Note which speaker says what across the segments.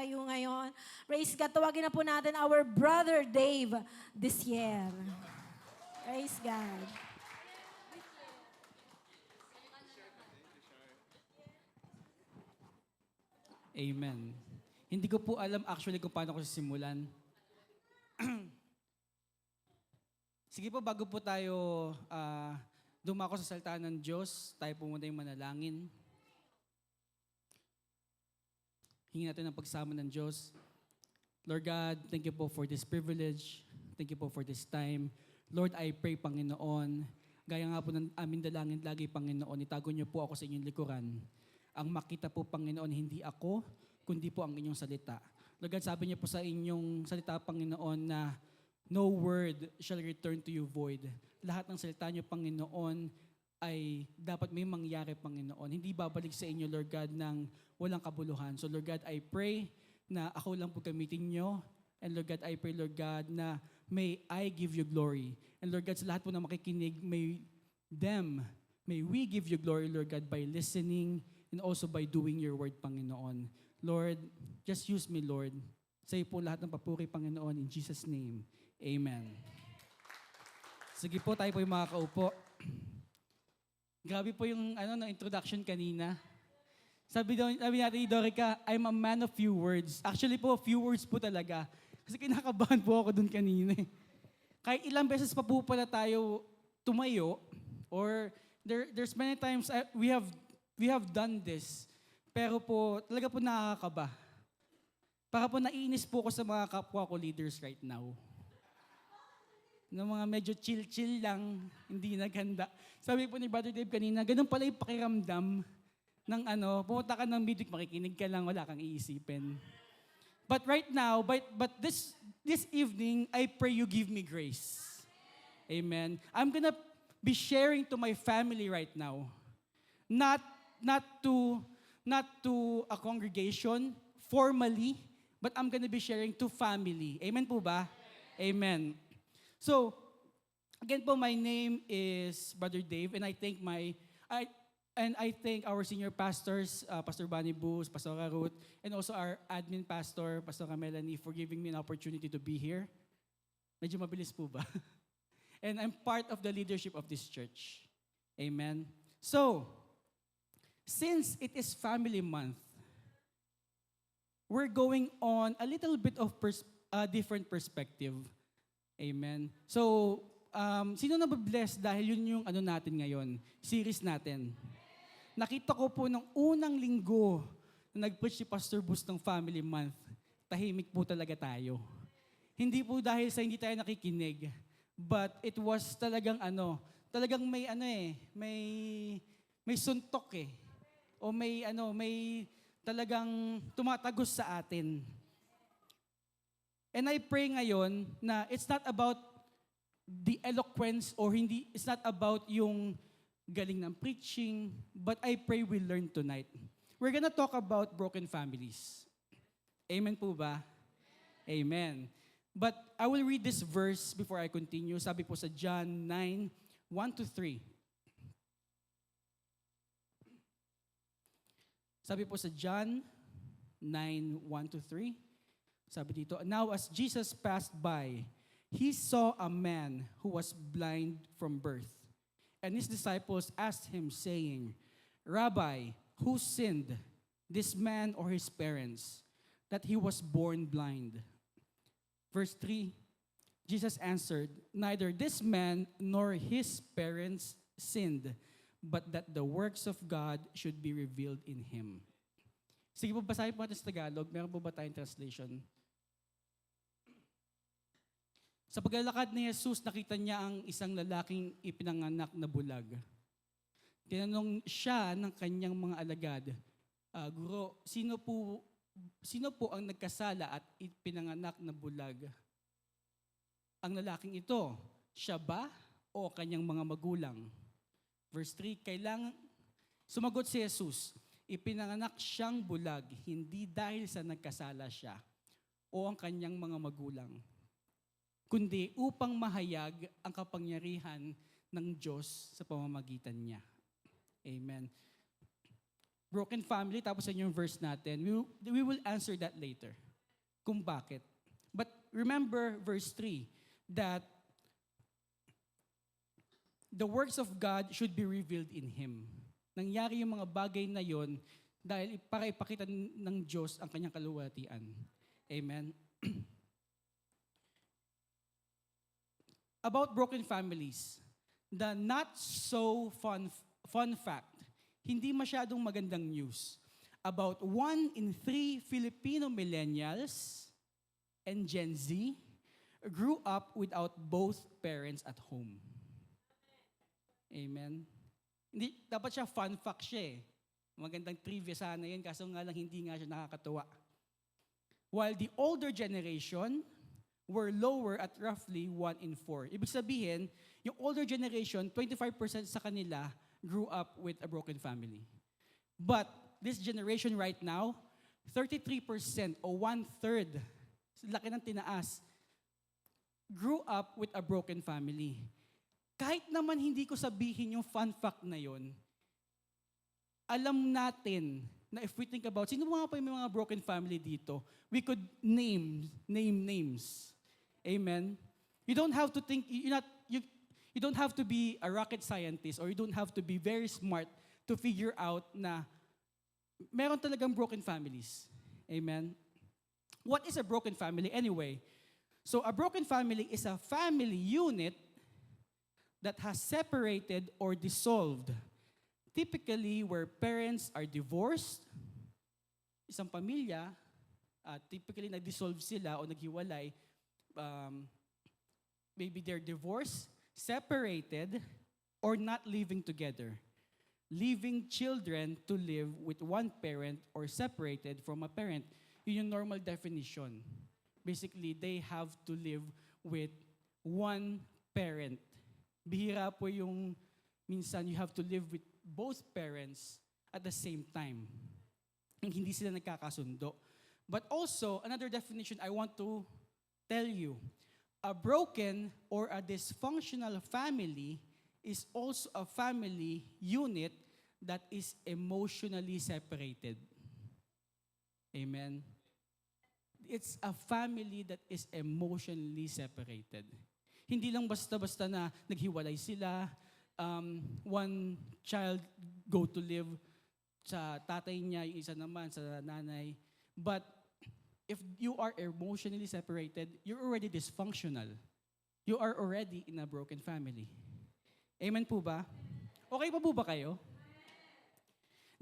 Speaker 1: magtatayo ngayon. Praise God. Tawagin na po natin our brother Dave this year. Praise God.
Speaker 2: Amen. Hindi ko po alam actually kung paano ko sisimulan. Sige po, bago po tayo dumako sa salita ng Diyos, tayo po muna yung manalangin. Hingin natin ang pagsama ng Diyos. Lord God, thank you po for this privilege. Thank you po for this time. Lord, I pray, Panginoon, gaya nga po ng aming dalangin lagi, Panginoon, itago niyo po ako sa inyong likuran. Ang makita po, Panginoon, hindi ako, kundi po ang inyong salita. Lord God, sabi niyo po sa inyong salita, Panginoon, na no word shall return to you void. Lahat ng salita niyo, Panginoon, ay dapat may mangyari, Panginoon. Hindi babalik sa inyo, Lord God, ng walang kabuluhan. So, Lord God, I pray na ako lang po gamitin niyo. And Lord God, I pray, Lord God, na may I give you glory. And Lord God, sa lahat po na makikinig, may we give you glory, Lord God, by listening and also by doing your word, Panginoon. Lord, just use me, Lord. Sa iyo po lahat ng papuri, Panginoon, in Jesus' name. Amen. Sige po, tayo po yung makakaupo. Grabe po yung introduction kanina. Sabi natin ni Dorica, I'm a man of few words. Actually po, few words po talaga. Kasi kinakabahan po ako dun kanina. Kahit ilang beses pa po pala tayo tumayo, or there's many times we have done this, pero po talaga po nakakaba. Para po naiinis po ako sa mga kapwa ko leaders right now. Na mga medyo chill-chill lang, hindi naghanda. Sabi po ni Brother Dave kanina, ganun pala yung pakiramdam ng pumunta ka ng midweek, makikinig ka lang, wala kang iisipin. But right now, but this evening, I pray you give me grace. Amen. I'm gonna be sharing to my family right now. Not to a congregation formally, but I'm gonna be sharing to family. Amen po ba? Amen. So, again po, my name is Brother Dave, and I thank our senior pastors, Pastor Bunny Booz, Pastor Ruth, and also our admin pastor, Pastor Melanie, for giving me an opportunity to be here. Medyo mabilis po ba? And I'm part of the leadership of this church. Amen. So, since it is Family Month, we're going on a little bit of different perspective. Amen. So, sino na-bless dahil yun yung natin ngayon, series natin. Nakita ko po nung unang linggo na nag-preach si Pastor Booz ng Family Month, tahimik po talaga tayo. Hindi po dahil sa hindi tayo nakikinig, but it was talagang talagang may suntok o may talagang tumatagos sa atin. And I pray ngayon na it's not about the eloquence or it's not about yung galing ng preaching, but I pray we learn tonight. We're gonna talk about broken families. Amen po ba? Amen. But I will read this verse before I continue. Sabi po sa John 9, 1-3. Sabi po sa John 9, 1-3. Sabi dito, now as Jesus passed by, he saw a man who was blind from birth. And his disciples asked him, saying, Rabbi, who sinned, this man or his parents, that he was born blind? Verse 3, Jesus answered, neither this man nor his parents sinned, but that the works of God should be revealed in him. Sige po, basahin po natin sa Tagalog. Meron po ba tayong translation? Sa paglalakad ni Jesus, nakita niya ang isang lalaking ipinanganak na bulag. Tinanong siya ng kanyang mga alagad, Guro, sino po ang nagkasala at ipinanganak na bulag? Ang lalaking ito, siya ba o kanyang mga magulang? Verse 3, sumagot si Jesus, ipinanganak siyang bulag, hindi dahil sa nagkasala siya o ang kanyang mga magulang, kundi upang mahayag ang kapangyarihan ng Diyos sa pamamagitan niya. Amen. broken family, tapos yun yung verse natin. We will answer that later, kung bakit. But remember verse 3, that the works of God should be revealed in Him. Nangyari yung mga bagay na yon dahil para ipakita ng Diyos ang kanyang kaluwalhatian. Amen? About broken families, the not so fun fact, hindi masyadong magandang news. About 1 in 3 Filipino millennials and Gen Z grew up without both parents at home. Amen? Hindi, dapat siya fun fact siya eh. Magandang trivia sana yun, kaso nga lang hindi nga siya nakakatuwa. While the older generation were lower at roughly 1 in 4. Ibig sabihin, yung older generation, 25% sa kanila grew up with a broken family. But this generation right now, 33% o 1/3, laki ng tinaas, grew up with a broken family. Kahit naman hindi ko sabihin yung fun fact na yon, alam natin na if we think about, sino mga pa yung mga broken family dito, we could name names. Amen? You don't have to think, you don't have to be a rocket scientist or you don't have to be very smart to figure out na meron talagang broken families. Amen? What is a broken family anyway? So a broken family is a family unit that has separated or dissolved. Typically where parents are divorced, isang pamilya, typically nag-dissolve sila o naghiwalay, maybe they're divorced, separated, or not living together. Leaving children to live with one parent or separated from a parent. Yun yung normal definition. Basically, they have to live with one parent. Bihira po yung minsan you have to live with both parents at the same time. Hindi sila nagkakasundo. But also, another definition I want to tell you, a broken or a dysfunctional family is also a family unit that is emotionally separated. Amen? It's a family that is emotionally separated. Hindi lang basta-basta na naghiwalay sila, one child go to live sa tatay niya, yung isa naman sa nanay. But if you are emotionally separated, you're already dysfunctional. You are already in a broken family. Amen po ba? Okay pa po ba kayo?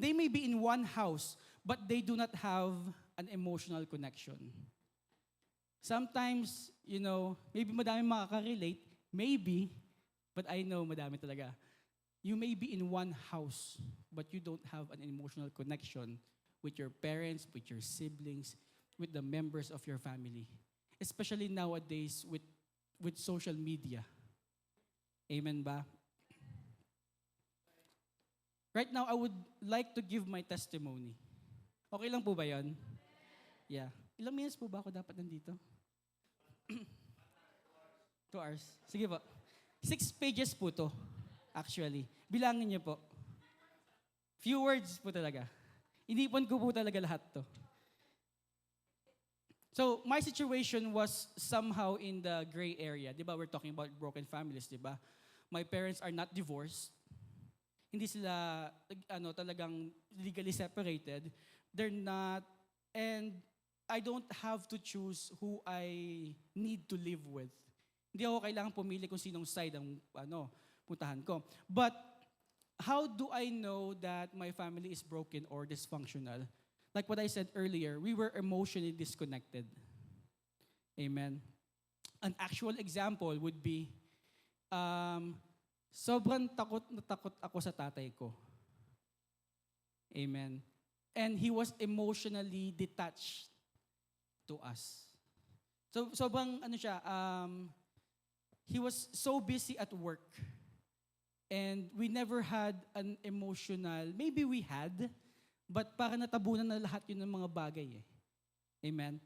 Speaker 2: They may be in one house, but they do not have an emotional connection. Sometimes, maybe madami makaka-relate, maybe, but I know madami talaga. You may be in one house, but you don't have an emotional connection with your parents, with your siblings, with the members of your family. Especially nowadays with social media. Amen ba? Right now, I would like to give my testimony. Okay lang po ba yun? Yeah. Ilang minutes po ba ako dapat nandito? 2 hours. Sige po. 6 pages po to, actually. Bilangin niyo po. Few words po talaga. Inipon ko po talaga lahat to. So, my situation was somehow in the gray area. Di ba, we're talking about broken families, di ba? My parents are not divorced. Hindi sila talagang legally separated. They're not, and I don't have to choose who I need to live with. Hindi ako kailangan pumili kung sinong side ang puntahan ko. But how do I know that my family is broken or dysfunctional? Like what I said earlier, we were emotionally disconnected. Amen. An actual example would be, sobrang takot na takot ako sa tatay ko. Amen. And he was emotionally detached to us. So sobrang he was so busy at work. And we never had an emotional, maybe we had, but para natabunan na lahat yun ng mga bagay eh. Amen.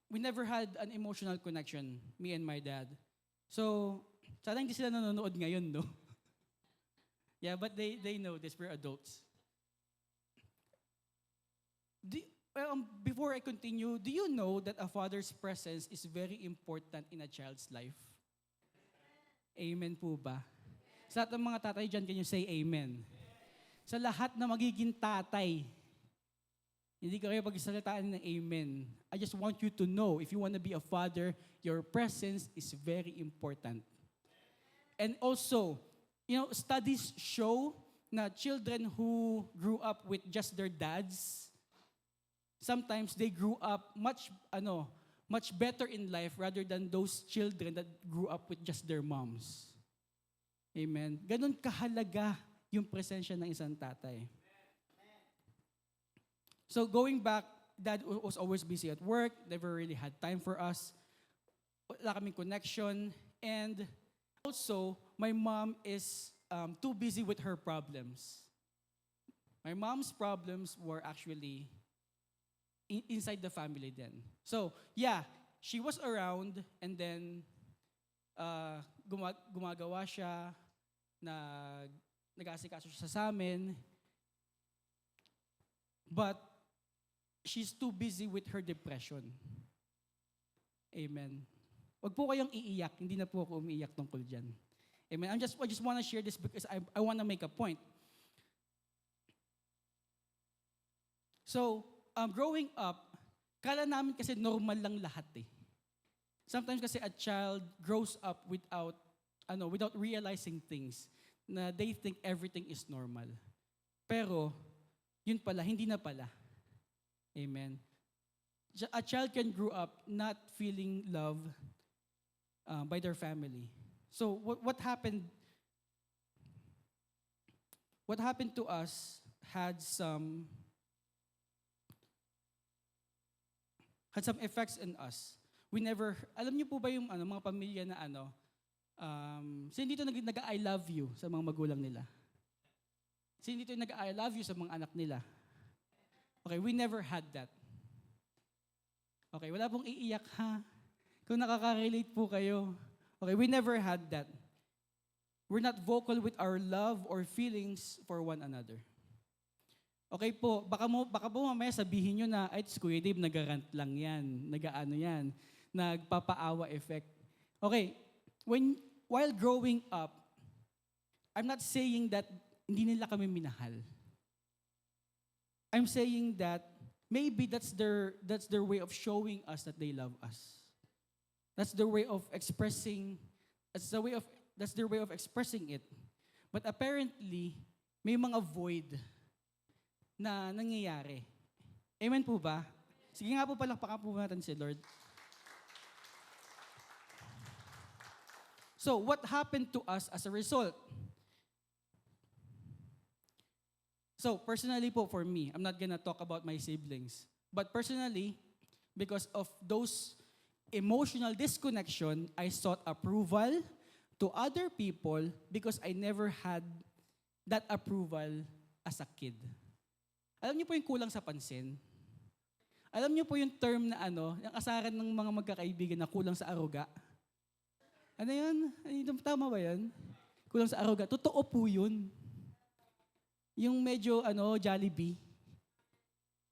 Speaker 2: We never had an emotional connection, me and my dad. So, sana hindi sila nanonood ngayon, no? Yeah, but they know this. We're adults. Before I continue, do you know that a father's presence is very important in a child's life? Amen po ba? Sa lahat ng mga tatay dyan, can you say amen? Sa lahat na magiging tatay, hindi ka kayo pagsalitaan ng amen. I just want you to know, if you want to be a father, your presence is very important. And also, studies show na children who grew up with just their dads, sometimes they grew up much better in life rather than those children that grew up with just their moms. Amen. Ganon kahalaga yung presensya ng isang tatay. So going back, Dad was always busy at work, never really had time for us. Wala kaming connection. And also, my mom is too busy with her problems. My mom's problems were actually inside the family then. So, yeah, she was around and then gumagawa siya, nag-aasikaso siya sa amin. But she's too busy with her depression. Amen. Wag po kayong iiyak, hindi na po ako umiiyak tungkol dyan. Amen. I just want to share this because I want to make a point. So, growing up, kala namin kasi normal lang lahat eh. Sometimes kasi a child grows up without realizing things na they think everything is normal. Pero, yun pala, hindi na pala. Amen. A child can grow up not feeling love by their family. So what happened? What happened to us had some effects in us. We never, alam niyo po ba yung mga pamilya na sino dito nag-I love you sa mga magulang nila? Sino dito nag-I love you sa mga anak nila? Okay, we never had that. Okay, wala pong iiyak ha. Kung nakaka-relate po kayo. Okay, we never had that. We're not vocal with our love or feelings for one another. Okay po, baka po mamaya sabihin nyo na, ay, Kuya Dave, nag-rant lang yan, yan, nagpapaawa effect. Okay, while growing up, I'm not saying that hindi nila kami minahal. I'm saying that maybe that's their way of showing us that they love us. That's their way of expressing. That's their way of expressing it. But apparently, may mga void na nangyayari. Amen po ba? Sige nga po, palakpakan po natin si Lord. So, what happened to us as a result? So, personally po, for me, I'm not gonna talk about my siblings. But personally, because of those emotional disconnection, I sought approval to other people because I never had that approval as a kid. Alam niyo po yung kulang sa pansin? Alam niyo po yung term na yung asaran ng mga magkakaibigan na kulang sa aruga? Ano yun? Tama ba yun? Kulang sa aruga. Totoo po yun. Yung medyo Jollibee.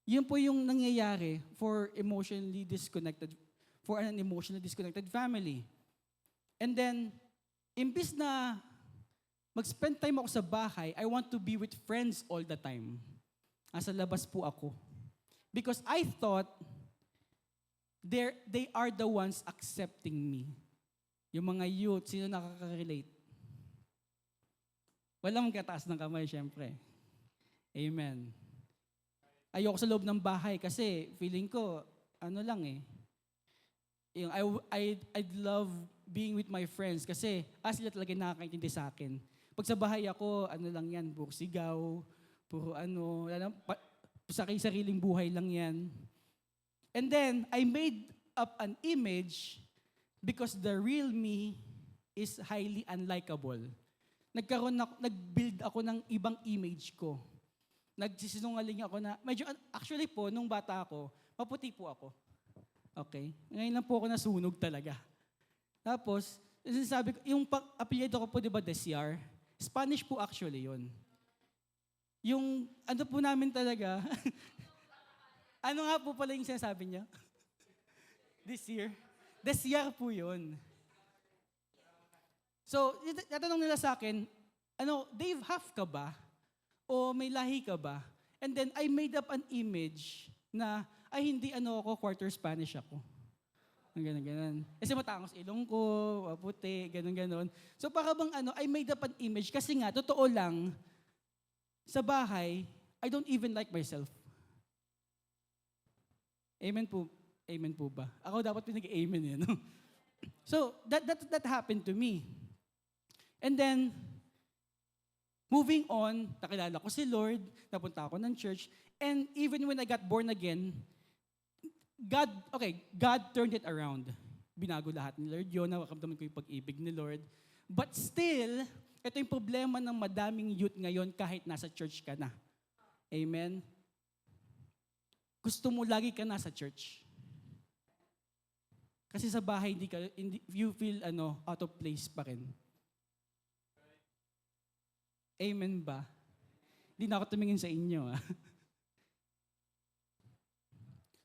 Speaker 2: Yun po yung nangyayari for an emotionally disconnected family. And then, imbis na mag-spend time ako sa bahay, I want to be with friends all the time. Nasa labas po ako. Because I thought they are the ones accepting me. Yung mga youth, sino nakaka-relate? Walang kataas ng kamay, syempre. Amen. Ayoko sa loob ng bahay kasi feeling ko, yung I'd love being with my friends kasi sila talaga nakakaintindi sa akin. Pag sa bahay ako, lang yan, puro sigaw, puro sariling buhay lang yan. And then, I made up an image because the real me is highly unlikable. Nag-build ako ng ibang image ko. Nagsisinungaling ako na, actually po, nung bata ako, maputi po ako. Okay? Ngayon lang po ako nasunog talaga. Tapos, sabi ko, yung apelyido ko po, di ba, Desyar? Spanish po actually yun. Yung ano po namin talaga, ano nga po pala yung sinasabi niya? This year? This year po yun. So, tatanong nila sa akin, Dave, half ka ba? O may lahi ka ba? And then, I made up an image na, ay hindi ako, quarter Spanish ako. Ganun. Kasi matangos ilong ko, puti, ganun. So, para bang I made up an image kasi nga, totoo lang, sa bahay, I don't even like myself. Amen po. Amen po ba? Ako dapat pinag-amen no? So, that happened to me. And then, moving on, nakilala ko si Lord, napunta ako ng church, and even when I got born again, God turned it around. Binago lahat ni Lord yun, nakakamdaman ko yung pag-ibig ni Lord. But still, ito yung problema ng madaming youth ngayon kahit nasa church ka na. Amen? Gusto mo lagi ka nasa church. Kasi sa bahay, you feel out of place pa rin. Amen ba? Hindi na ako tumingin sa inyo.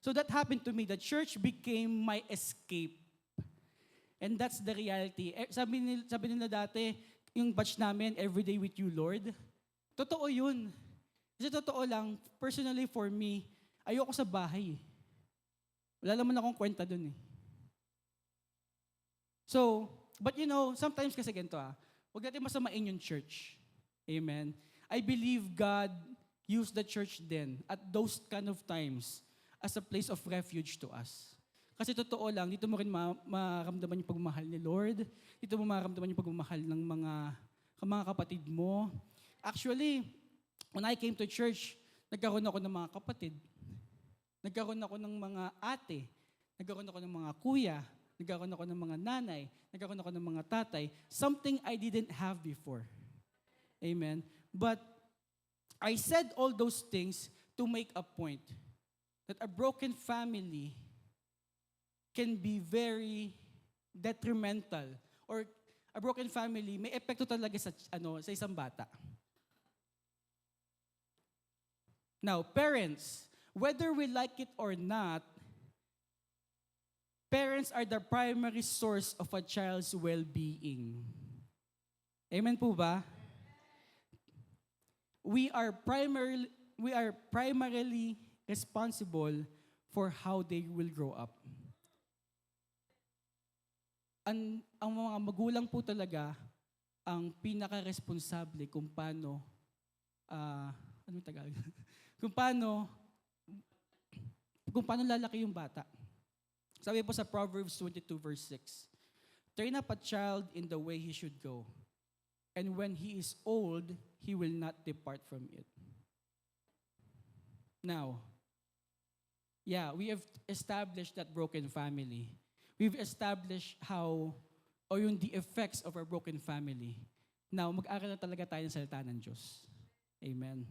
Speaker 2: So that happened to me. The church became my escape. And that's the reality. Sabi nila dati, yung batch namin, Everyday with You, Lord. Totoo yun. Kasi totoo lang, personally for me, ayoko sa bahay. Wala naman akong kwenta dun eh. So, but sometimes kasi ganito huwag natin masamain yung church. Amen. I believe God used the church then at those kind of times as a place of refuge to us. Kasi totoo lang, dito mo rin maramdaman yung pagmamahal ni Lord. Dito mo maramdaman yung pagmamahal ng mga kapatid mo. Actually, when I came to church, nagkaroon ako ng mga kapatid. Nagkaroon ako ng mga ate. Nagkaroon ako ng mga kuya. Nagkaroon ako ng mga nanay. Nagkaroon ako ng mga tatay. Something I didn't have before. Amen. But I said all those things to make a point that a broken family can be very detrimental, or a broken family may epekto talaga sa isang bata. Now, parents, whether we like it or not, parents are the primary source of a child's well-being. Amen po ba? We are primarily responsible for how they will grow up. Ang mga magulang po talaga ang pinaka-responsable kung paano, anong Tagalog? kung paano lalaki yung bata. Sabi po sa Proverbs 22 verse 6, "Train up a child in the way he should go, and when he is old, he will not depart from it." Now, we have established that broken family. We've established the effects of our broken family. Now, mag-aral na talaga tayo ng salita ng Diyos. Amen.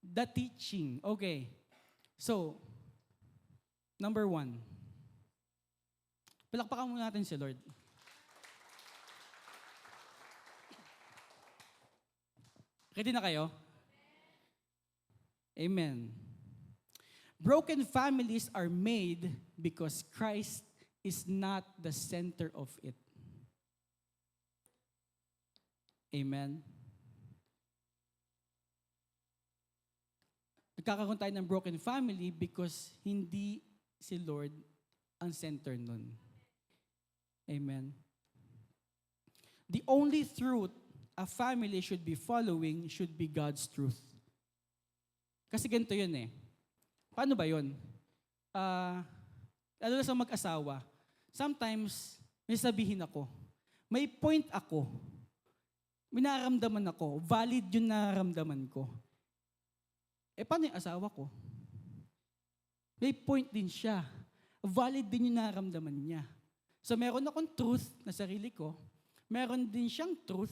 Speaker 2: The teaching. Okay. So, number 1. Palakpakan muna natin si Lord. Ready na kayo? Amen. Broken families are made because Christ is not the center of it. Amen. Nagkakaroon tayo ng broken family because hindi si Lord ang center nun. Amen. The only truth a family should be following should be God's truth. Kasi ganito yun eh. Paano ba yun? Lalo na sa mag-asawa, sometimes may sabihin ako, may point ako, may nararamdaman ako, valid yung nararamdaman ko. Paano yung asawa ko? May point din siya. Valid din yung nararamdaman niya. So meron akong truth na sarili ko, meron din siyang truth.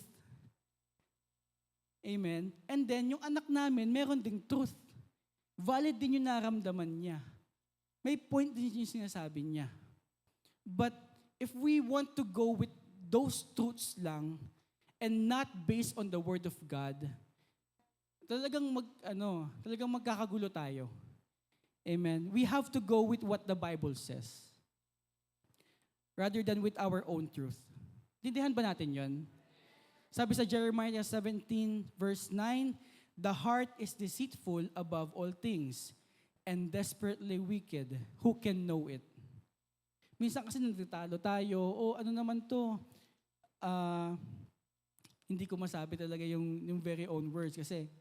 Speaker 2: Amen? And then yung anak namin, meron ding truth. Valid din yung nararamdaman niya. May point din yung sinasabi niya. But if we want to go with those truths lang, and not based on the Word of God, talagang magkakagulo tayo. Amen. We have to go with what the Bible says rather than with our own truth. Dindihan ba natin yon? Sabi sa Jeremiah 17 verse 9, the heart is deceitful above all things and desperately wicked. Who can know it? Minsan kasi nagtatalo tayo, ano naman to? Hindi ko masabi talaga yung very own words kasi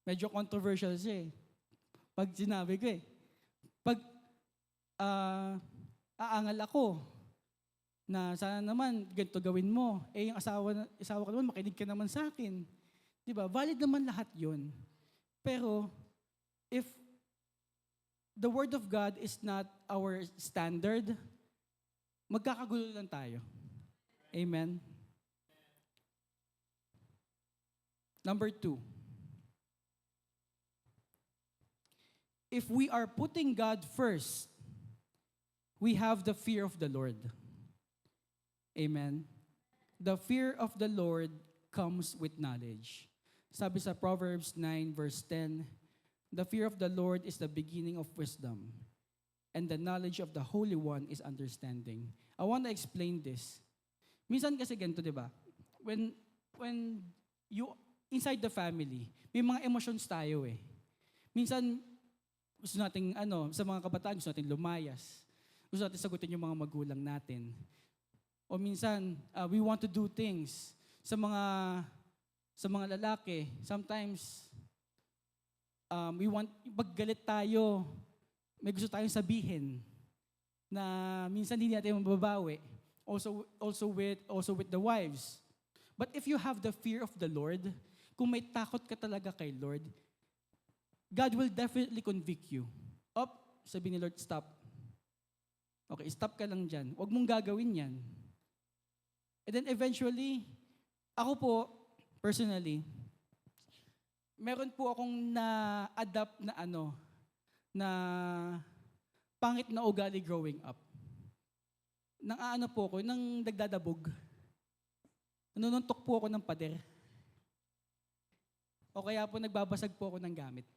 Speaker 2: medyo controversial siya eh. Pag sinabi ko eh. Pag aangal ako na sana naman ganito gawin mo, yung asawa ko naman, makinig ka naman sa akin. Diba? Valid naman lahat yun. Pero, if the Word of God is not our standard, magkakagulo lang tayo. Amen? Number 2. If we are putting God first, we have the fear of the Lord. Amen? The fear of the Lord comes with knowledge. Sabi sa Proverbs 9 verse 10, the fear of the Lord is the beginning of wisdom, and the knowledge of the Holy One is understanding. I want to explain this. Minsan kasi ganito, di ba? When you, inside the family, may mga emotions tayo eh. Minsan, gusto nating, sa mga kabataan, gusto nating lumayas. Gusto natin sagutin yung mga magulang natin. O minsan, we want to do things sa mga lalaki. Sometimes, pag galit tayo, may gusto tayong sabihin na minsan hindi natin mababawi. Also with the wives. But if you have the fear of the Lord, kung may takot ka talaga kay Lord, God will definitely convict you. Sabi ni Lord, stop. Okay, stop ka lang dyan. Huwag mong gagawin yan. And then eventually, ako po, personally, meron po akong na-adapt na pangit na ugali growing up. Nang po ako, nang nagdadabog. Nanununtok po ako ng pader. O kaya po nagbabasag po ako ng gamit.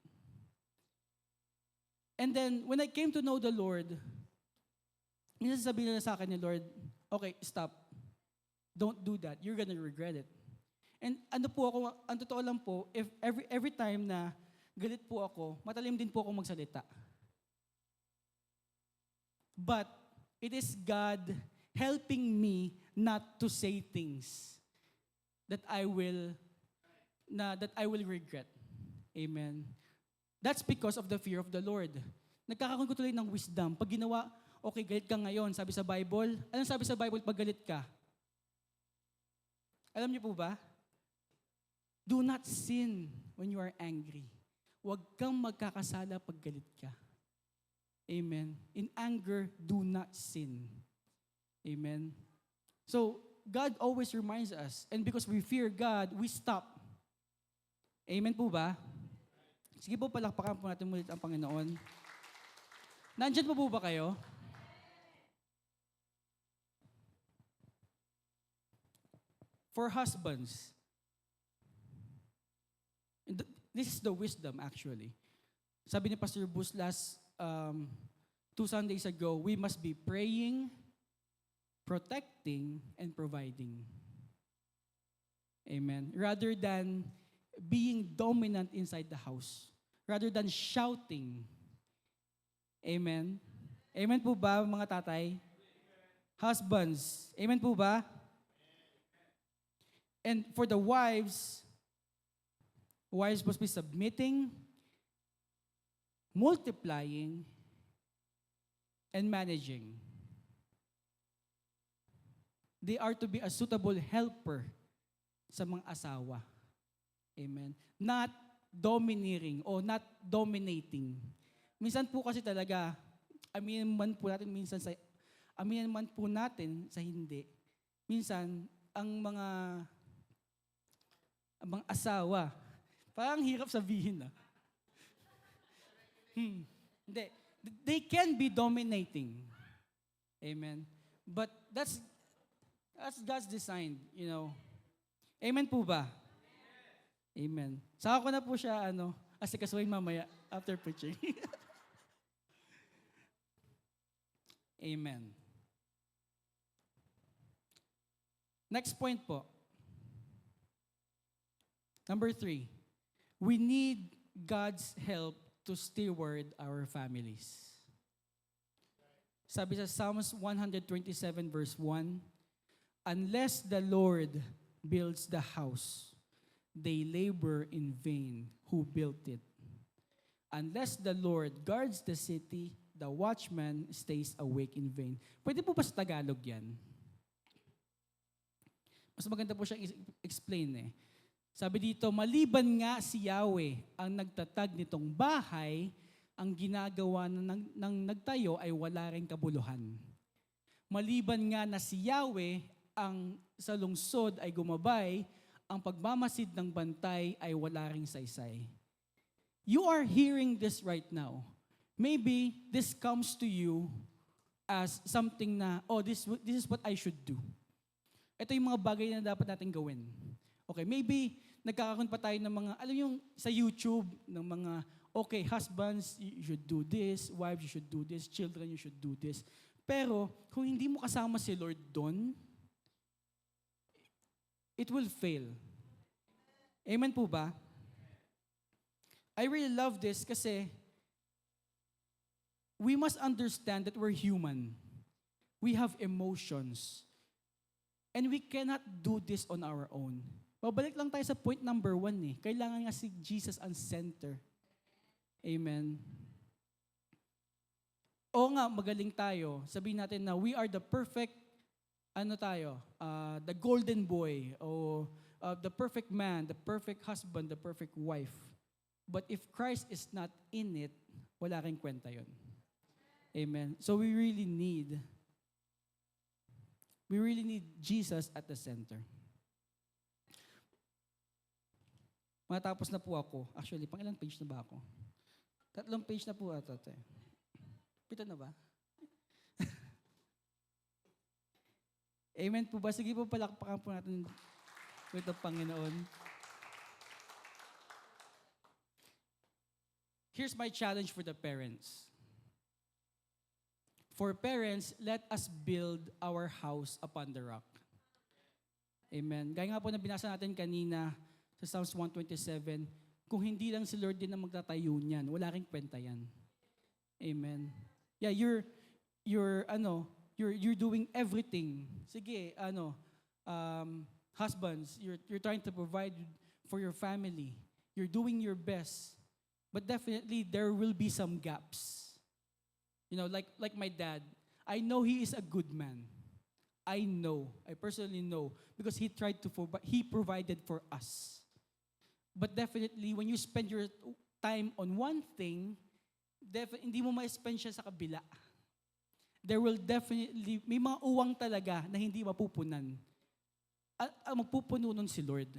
Speaker 2: And then, when I came to know the Lord, minsan sabihin nila sa akin ni Lord, okay, stop. Don't do that. You're gonna regret it. And ang totoo lang po, if every time na galit po ako, matalim din po ako magsalita. But it is God helping me not to say things that I will regret. Amen. That's because of the fear of the Lord. Nagkakaroon ko tuloy ng wisdom. Pag ginawa, okay, galit ka ngayon, sabi sa Bible. Anong sabi sa Bible pag galit ka? Alam niyo po ba? Do not sin when you are angry. Huwag kang magkakasala pag galit ka. Amen. In anger, do not sin. Amen. So, God always reminds us, and because we fear God, we stop. Amen po ba? Sige po, palakpakan po natin ulit ang Panginoon. Nandyan po ba kayo? For husbands, this is the wisdom actually. Sabi ni Pastor Bus last 2 Sundays ago, we must be praying, protecting, and providing. Amen. Rather than being dominant inside the house. Rather than shouting. Amen. Amen po ba mga tatay? Husbands, amen po ba? And for the wives must be submitting, multiplying, and managing. They are to be a suitable helper sa mga asawa. Amen. Not domineering o not dominating. Minsan po kasi talaga, aminin man po natin sa hindi. Minsan, ang mga asawa, parang hirap sabihin Hindi. They can be dominating. Amen. But that's, As God's designed, you know. Amen po ba? Amen. Saka ko na po siya, asikasuhin mamaya after preaching. Amen. Next point po. Number 3. We need God's help to steward our families. Sabi sa Psalms 127 verse 1, unless the Lord builds the house, they labor in vain who built it. Unless the Lord guards the city, the watchman stays awake in vain. Pwede po ba sa Tagalog yan? Mas maganda po siyang explain eh. Sabi dito, maliban nga si Yahweh ang nagtatag nitong bahay, ang ginagawa ng nagtayo ay wala ring kabuluhan. Maliban nga na si Yahweh ang sa lungsod ay gumabay, ang pagmamasid ng bantay ay wala ring saysay. You are hearing this right now. Maybe this comes to you as something na, this is what I should do. Ito yung mga bagay na dapat natin gawin. Okay, maybe nagkakaroon pa tayo ng mga, alam yung sa YouTube, ng mga, okay, husbands, you should do this, wives, you should do this, children, you should do this. Pero, kung hindi mo kasama si Lord doon, it will fail. Amen po ba? I really love this kasi we must understand that we're human. We have emotions. And we cannot do this on our own. Babalik lang tayo sa point number 1 eh. Kailangan nga si Jesus ang center. Amen. O nga, magaling tayo. Sabihin natin na we are the perfect, the golden boy, o the perfect man, the perfect husband, the perfect wife. But if Christ is not in it, wala ring kwenta yun. Amen. So we really need Jesus at the center. Matapos na po ako. Actually, pang ilang page na ba ako? 3 page na po ata. 7 na ba? Amen po ba? Sige po, palakpakan po natin with the Panginoon. Here's my challenge for the parents. For parents, let us build our house upon the rock. Amen. Gaya nga po na binasa natin kanina sa Psalms 127, kung hindi lang si Lord din ang magtatayo niyan, wala ring kwenta yan. Amen. Yeah, you're doing everything. Sige, husbands, you're trying to provide for your family. You're doing your best. But definitely there will be some gaps. You know, like my dad, I know he is a good man. I personally know, because he provided for us. But definitely, when you spend your time on one thing, hindi mo ma-spend siya sa kabila. There will definitely, may mga uwang talaga na hindi mapupunan. Ang magpupuno nun si Lord.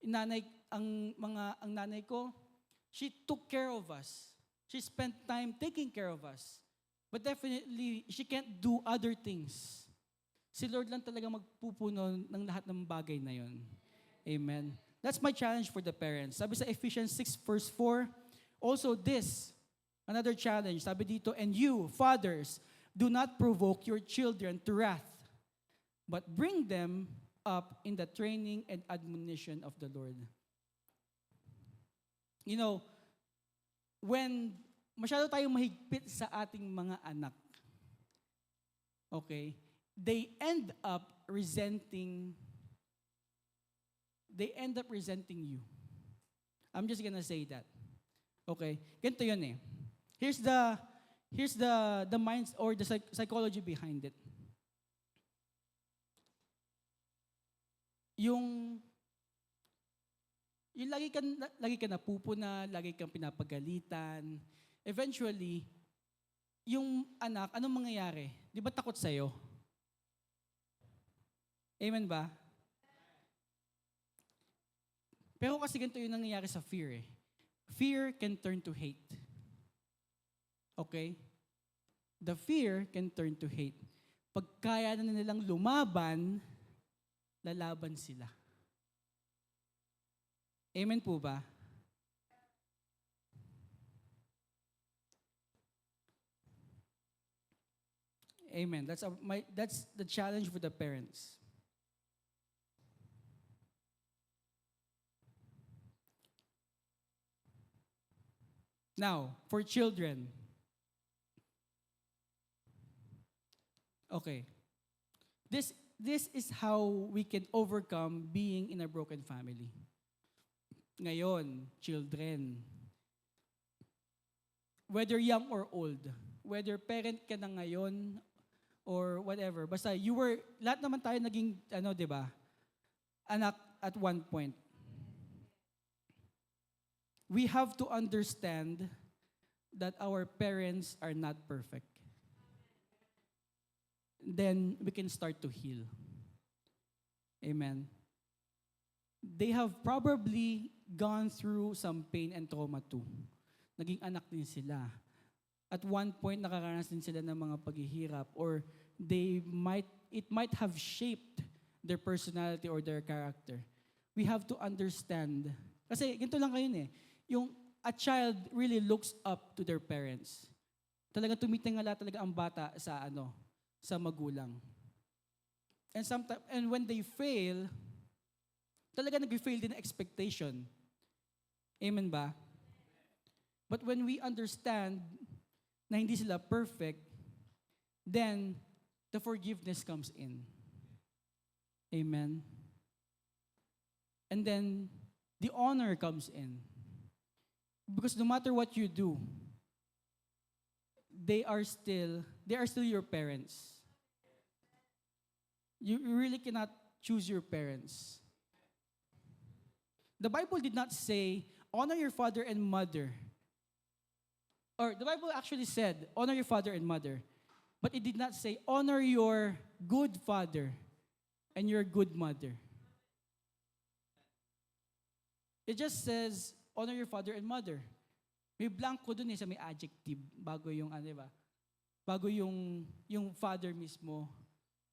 Speaker 2: Ang nanay ko, she took care of us. She spent time taking care of us. But definitely, she can't do other things. Si Lord lang talaga magpupuno ng lahat ng bagay na yon. Amen. That's my challenge for the parents. Sabi sa Ephesians 6 verse 4, also this, another challenge, sabi dito, and you, fathers, do not provoke your children to wrath, but bring them up in the training and admonition of the Lord. You know, when masyado tayong mahigpit sa ating mga anak, okay, they end up resenting you. I'm just gonna say that. Okay? Ganito yun eh. Here's the minds or the psychology behind it. Yung lagi ka napupuna, lagi kang pinapagalitan. Eventually, yung anak, anong mangyayari? Di ba takot sa'yo? Amen ba? Pero kasi ganito yung nangyayari sa fear eh. Fear can turn to hate. Okay? The fear can turn to hate. Pag kaya na nilang lumaban, lalaban sila. Amen po ba? Amen. That's the challenge for the parents. Now, for children. Okay. This is how we can overcome being in a broken family. Ngayon, children, whether young or old, whether parent ka na ngayon or whatever, basta lahat naman tayo naging, di ba, anak at one point. We have to understand that our parents are not perfect. Then we can start to heal. Amen. They have probably gone through some pain and trauma too. Naging anak din sila. At one point, nakakaranas din sila ng mga paghihirap, or it might have shaped their personality or their character. We have to understand. Kasi ganito lang kayo a child really looks up to their parents. Talaga tumitingala talaga ang bata sa magulang. And when they fail, talaga nag-fail din ang expectation. Amen ba? But when we understand na hindi sila perfect, then the forgiveness comes in. Amen? And then the honor comes in. Because no matter what you do, they are still your parents. You really cannot choose your parents. The Bible did not say, honor your father and mother. Or the Bible actually said, honor your father and mother. But it did not say, honor your good father and your good mother. It just says, honor your father and mother. May blanco dun sa may adjective bago yung bago yung father mismo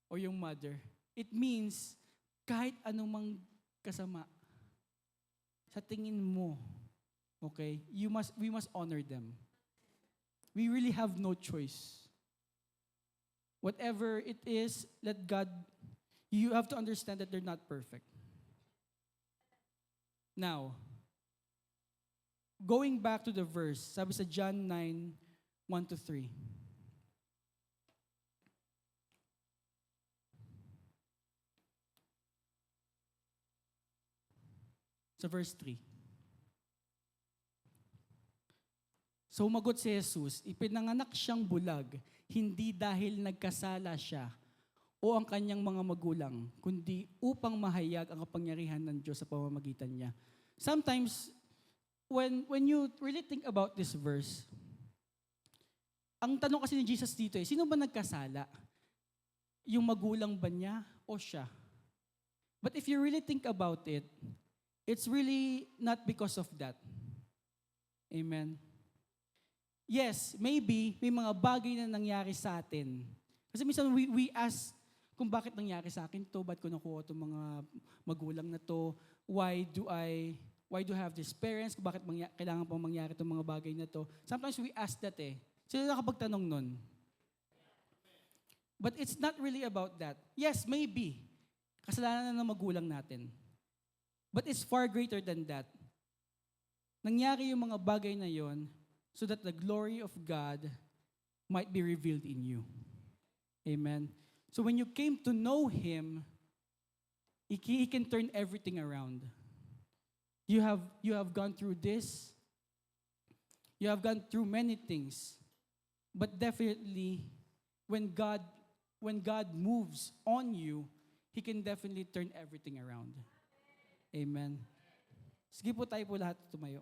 Speaker 2: or yung mother. It means kahit anumang kasama sa tingin mo, okay, we must honor them. We really have no choice. Whatever it is, you have to understand that they're not perfect. Now, going back to the verse, sabi sa John 9, 1-3. Sa verse 3. So umagot si Jesus, ipinanganak siyang bulag, hindi dahil nagkasala siya o ang kanyang mga magulang, kundi upang mahayag ang kapangyarihan ng Diyos sa pamamagitan niya. Sometimes, when you really think about this verse, ang tanong kasi ni Jesus dito sino ba nagkasala? Yung magulang ba niya o siya? But if you really think about it, it's really not because of that. Amen. Yes, maybe may mga bagay na nangyari sa atin. Kasi minsan we ask kung bakit nangyari sa akin to, ba't ko nakuha itong mga magulang na to, why do I have these parents, kung bakit kailangan pang mangyari itong mga bagay na to. Sometimes we ask that Sino nakapagtanong nun? But it's not really about that. Yes, maybe. Kasalanan na ng magulang natin. But it's far greater than that. Nangyari yung mga bagay na yon so that the glory of God might be revealed in you. Amen. So when you came to know Him, He can turn everything around. You have gone through this. You have gone through many things. But definitely, when God moves on you, He can definitely turn everything around. Amen. Sige po tayo po lahat tumayo.